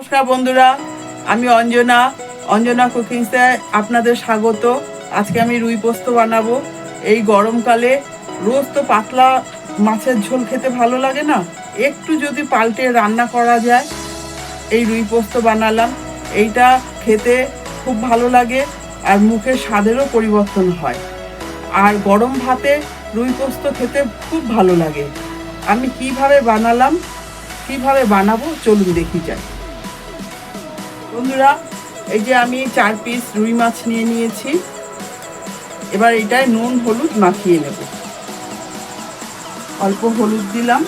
নমস্কার বন্ধুরা, আমি অঞ্জনা। অঞ্জনা কুকিংসে আপনাদের স্বাগত। আজকে আমি রুই পোস্ত বানাবো। এই গরমকালে রোজ তো পাতলা মাছের ঝোল খেতে ভালো লাগে না, একটু যদি পাল্টে রান্না করা যায়। এই রুই পোস্ত বানালাম। এইটা খেতে খুব ভালো লাগে আর মুখের স্বাদেরও পরিবর্তন হয়। আর গরম ভাতে রুই পোস্ত খেতে খুব ভালো লাগে। আমি কিভাবে বানালাম, কিভাবে বানাবো চলুন দেখি যাই। বন্ধুরা, এই যে আমি 4 পিস রুই মাছ নিয়ে নিয়েছি। এবার এটায় নুন হলুদ মাখিয়ে নেব। অল্প হলুদ দিলাম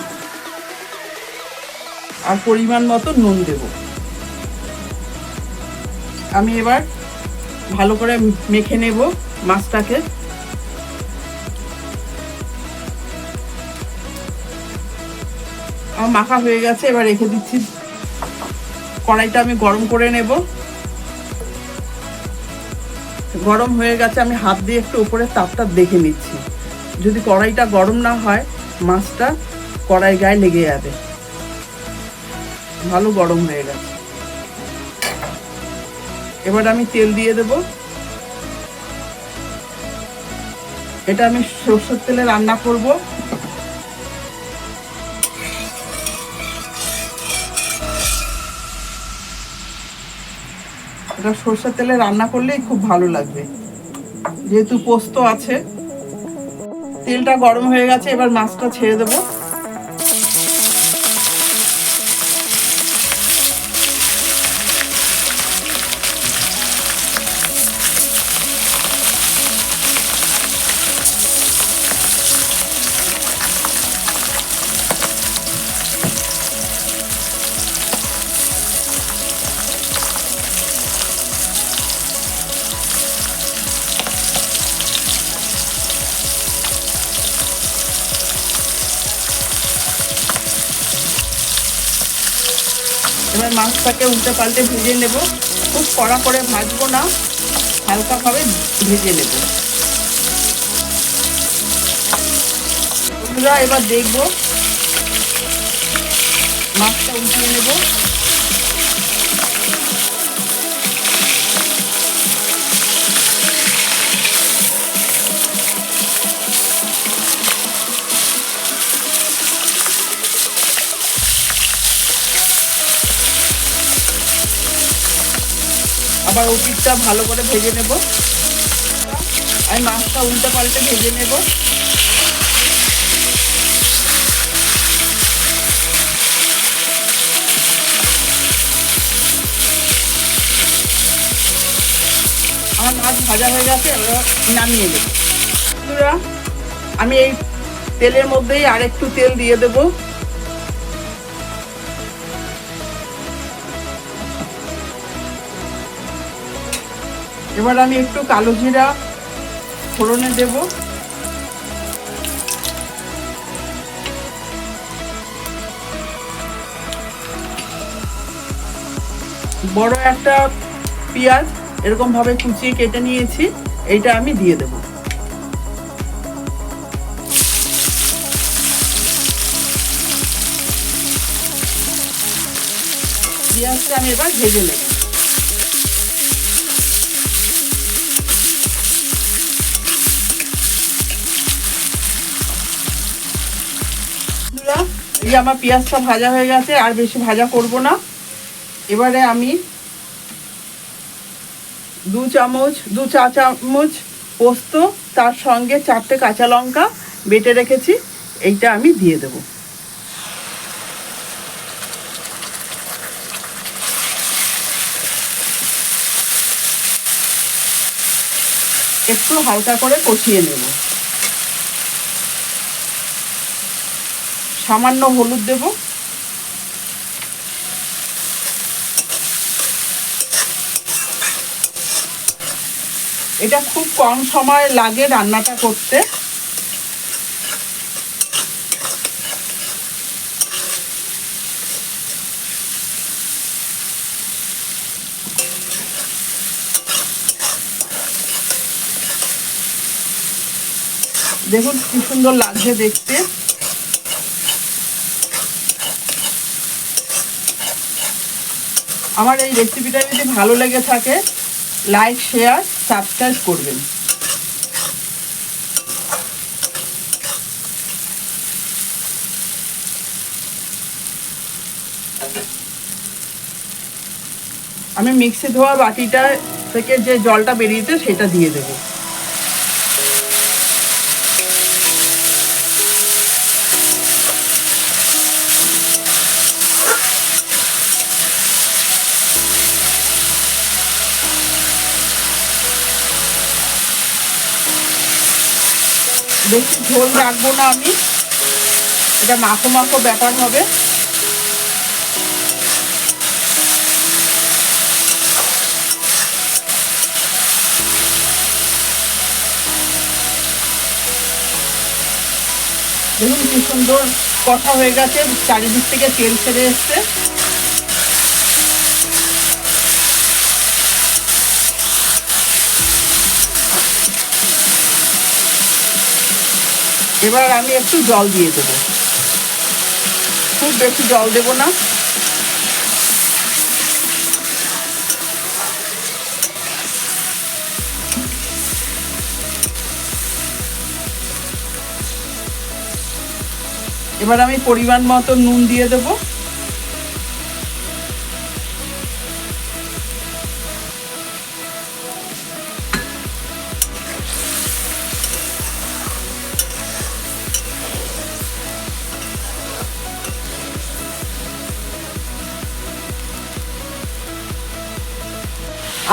আর পরিমাণ মতো নুন দেব। আমি এবার ভালো করে মেখে নেব মাছটাকে। আমার মাখা হয়ে গেছে, এবার রেখে দিচ্ছি। কড়াইটা আমি গরম করে নেব। গরম হয়ে গেছে, আমি হাত দিয়ে একটু উপরে তাপটা দেখে নিচ্ছি। যদি কড়াইটা গরম না হয় মাছটা কড়াই গায়ে লেগে যাবে। ভালো গরম হয়ে গেছে। এবার আমি তেল দিয়ে দেব। এটা আমি সরষের তেলে রান্না করব। এটা সরষের তেলে রান্না করলেই খুব ভালো লাগবে, যেহেতু পোস্ত আছে। তেলটা গরম হয়ে গেছে, এবার মাছটা ছেড়ে দেব। এবার মাছটাকে উল্টে পাল্টে ভেজে নেব। খুব কড়া করে ভাজবো না, হালকাভাবে ভেজে নেব। বন্ধুরা, এবার দেখবো, মাছটা উল্টিয়ে নেব। আবার ওপিঠটা ভালো করে ভেজে নেব। আমি মাছটা উল্টে পাল্টে ভেজে নেব। আমার মাছ ভাজা হয়ে গেছে, এবার নামিয়ে দেবো। বন্ধুরা, আমি এই তেলের মধ্যেই আর একটু তেল দিয়ে দেব। এবার আমি একটু কালো জিরা ফোড়নে দেব। বড় একটা পেঁয়াজ এরকম ভাবে কুচিয়ে কেটে নিয়েছি, এইটা আমি দিয়ে দেব। পেঁয়াজটা আমি এবার ভেজে নেব। এই যে আমার পেঁয়াজটা ভাজা হয়ে গেছে, আর বেশি ভাজা করব না। এবারে আমি 2 চা চামচ পোস্ত, তার সঙ্গে 4টে কাঁচা লঙ্কা বেটে রেখেছি, এইটা আমি দিয়ে দেব। একটু হালকা করে কষিয়ে নেব। সামান্য হলুদ দেব। এটা খুব কম সময় লাগে রান্নাটা করতে। দেখুন কি সুন্দর লাগছে দেখতে। আমার এই রেসিপিটা যদি ভালো লেগে থাকে লাইক শেয়ার সাবস্ক্রাইব করবেন। আমি মিক্সি ধোয়া বাটিটা থেকে যে জলটা বেরিয়েছে সেটা দিয়ে দেব। বেশি ঝোল রাখবো না আমি, এটা মাখো মাখো ব্যাপার হবে। দেখুন কি সুন্দর কষা হয়ে গেছে, চারিদিক থেকে তেল ছেড়ে এসছে। এবার আমি একটু জল দিয়ে দেবো, খুব বেশি জল দেব না। এবার আমি পরিমাণ মতো নুন দিয়ে দেবো।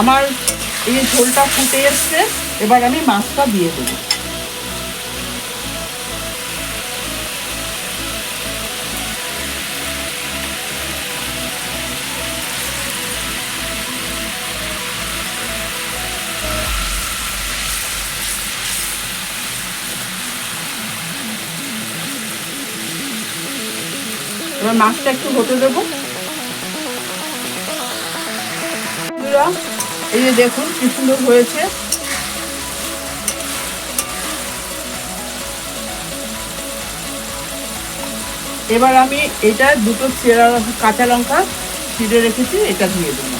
আমার এই ঝোলটা ফুটে এসছে, এবার আমি মাছটা দিয়ে দেবো। এবার মাছটা একটু হতে দেবো। এই যে দেখুন কি সুন্দর হয়েছে। এবার আমি এটা দুটো চেরা কাঁচা লঙ্কা ছিঁড়ে রেখেছি, এটা দিয়ে দেবো।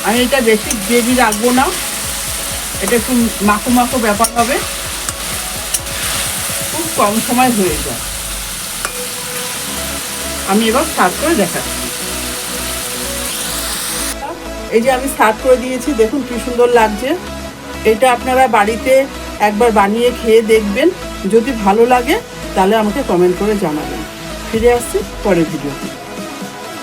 আমি এটা বেশি গ্রেভি রাখবো না, এটা একটু মাখো মাখো ব্যাপার হবে, খুব কম সময় হয়ে যায়। আমি এবার সার্ভ করে দেখাচ্ছি। এই যে আমি সার্ভ করে দিয়েছি, দেখুন কি সুন্দর লাগছে। এটা আপনারা বাড়িতে একবার বানিয়ে খেয়ে দেখবেন, যদি ভালো লাগে তাহলে আমাকে কমেন্ট করে জানাবেন। ফিরে আসছি পরের ভিডিওতে।